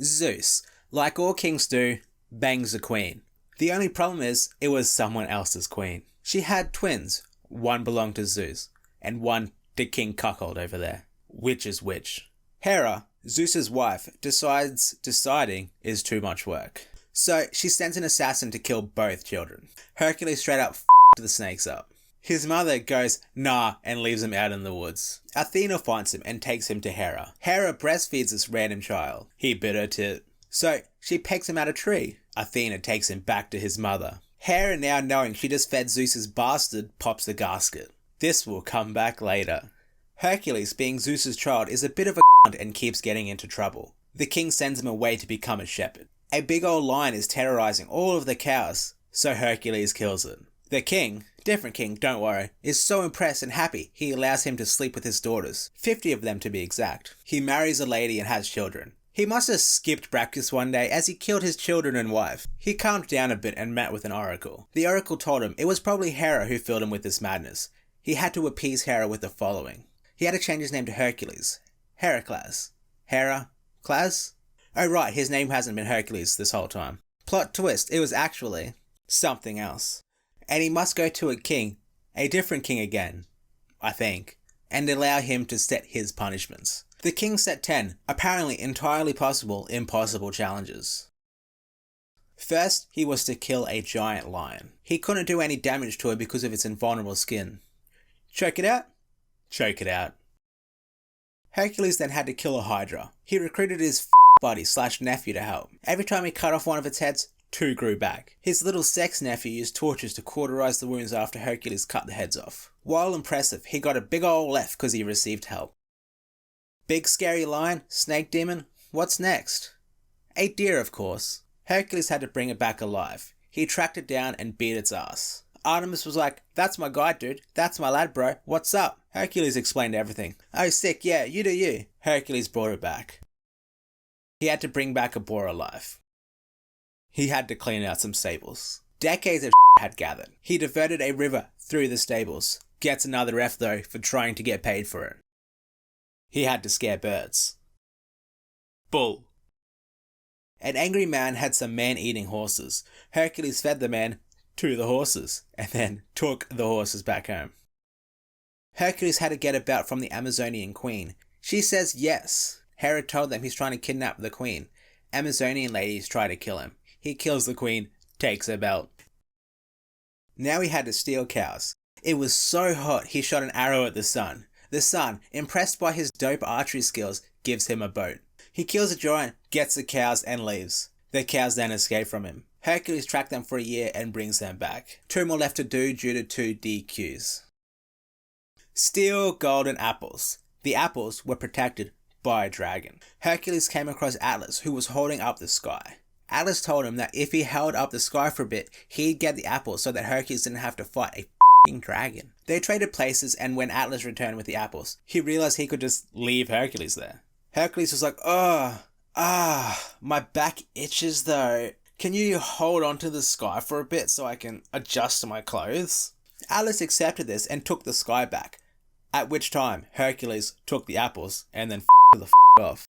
Zeus, like all kings do, bangs a queen. The only problem is, it was someone else's queen. She had twins. One belonged to Zeus, and one to King Cuckold over there. Which is which? Hera, Zeus's wife, deciding is too much work. So she sends an assassin to kill both children. Hercules straight up the snakes up. His mother goes, nah, and leaves him out in the woods. Athena finds him and takes him to Hera. Hera breastfeeds this random child. He bit her tit. So she pegs him out a tree. Athena takes him back to his mother. Hera, now knowing she just fed Zeus's bastard, pops the gasket. This will come back later. Hercules, being Zeus's child, is a bit of a and keeps getting into trouble. The king sends him away to become a shepherd. A big old lion is terrorizing all of the cows, so Hercules kills it. The king, different king, don't worry, is so impressed and happy he allows him to sleep with his daughters, 50 of them to be exact. He marries a lady and has children. He must have skipped breakfast one day as he killed his children and wife. He calmed down a bit and met with an oracle. The oracle told him it was probably Hera who filled him with this madness. He had to appease Hera with the following. He had to change his name to Hercules. Heracles. Hera-Claus? Oh right, his name hasn't been Hercules this whole time. Plot twist, it was actually something else. And he must go to a king, a different king again, I think, and allow him to set his punishments. The king set 10, apparently entirely impossible challenges. First, he was to kill a giant lion. He couldn't do any damage to it because of its invulnerable skin. Choke it out? Choke it out. Hercules then had to kill a hydra. He recruited his buddy/nephew to help. Every time he cut off one of its heads, 2 grew back. His little sex nephew used torches to cauterize the wounds after Hercules cut the heads off. While impressive, he got a big ol' left because he received help. Big scary lion, snake demon, what's next? A deer, of course. Hercules had to bring it back alive. He tracked it down and beat its ass. Artemis was like, that's my guy, dude. That's my lad, bro. What's up? Hercules explained everything. Oh, sick, yeah, you do you. Hercules brought it back. He had to bring back a boar alive. He had to clean out some stables. Decades of had gathered. He diverted a river through the stables. Gets another F though for trying to get paid for it. He had to scare birds. Bull. An angry man had some man-eating horses. Hercules fed the man to the horses, and then took the horses back home. Hercules had to get a belt from the Amazonian queen. She says yes. Hera told them he's trying to kidnap the queen. Amazonian ladies try to kill him. He kills the queen, takes her belt. Now he had to steal cows. It was so hot he shot an arrow at the sun. The sun, impressed by his dope archery skills, gives him a boat. He kills a giant, gets the cows and leaves. The cows then escape from him. Hercules tracked them for a year and brings them back. 2 more left to do due to 2 DQs. Steal golden apples. The apples were protected by a dragon. Hercules came across Atlas, who was holding up the sky. Atlas told him that if he held up the sky for a bit, he'd get the apples so that Hercules didn't have to fight a f***ing dragon. They traded places, and when Atlas returned with the apples, he realized he could just leave Hercules there. Hercules was like, my back itches though. Can you hold onto the sky for a bit so I can adjust my clothes? Atlas accepted this and took the sky back, at which time Hercules took the apples and then the off.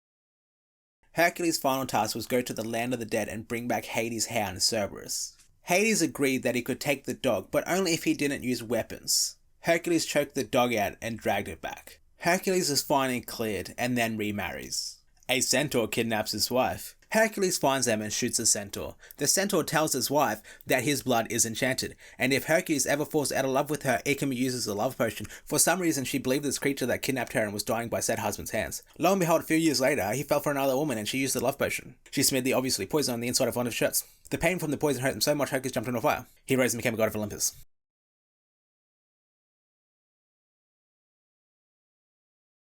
Hercules' final task was go to the land of the dead and bring back Hades' hound Cerberus. Hades agreed that he could take the dog, but only if he didn't use weapons. Hercules choked the dog out and dragged it back. Hercules is finally cleared and then remarries. A centaur kidnaps his wife. Hercules finds them and shoots the centaur. The centaur tells his wife that his blood is enchanted, and if Hercules ever falls out of love with her, it can be used as a love potion. For some reason, she believed this creature that kidnapped her and was dying by said husband's hands. Lo and behold, a few years later, he fell for another woman and she used the love potion. She smeared the obviously poison on the inside of one of his shirts. The pain from the poison hurt him so much Hercules jumped into a fire. He rose and became a god of Olympus.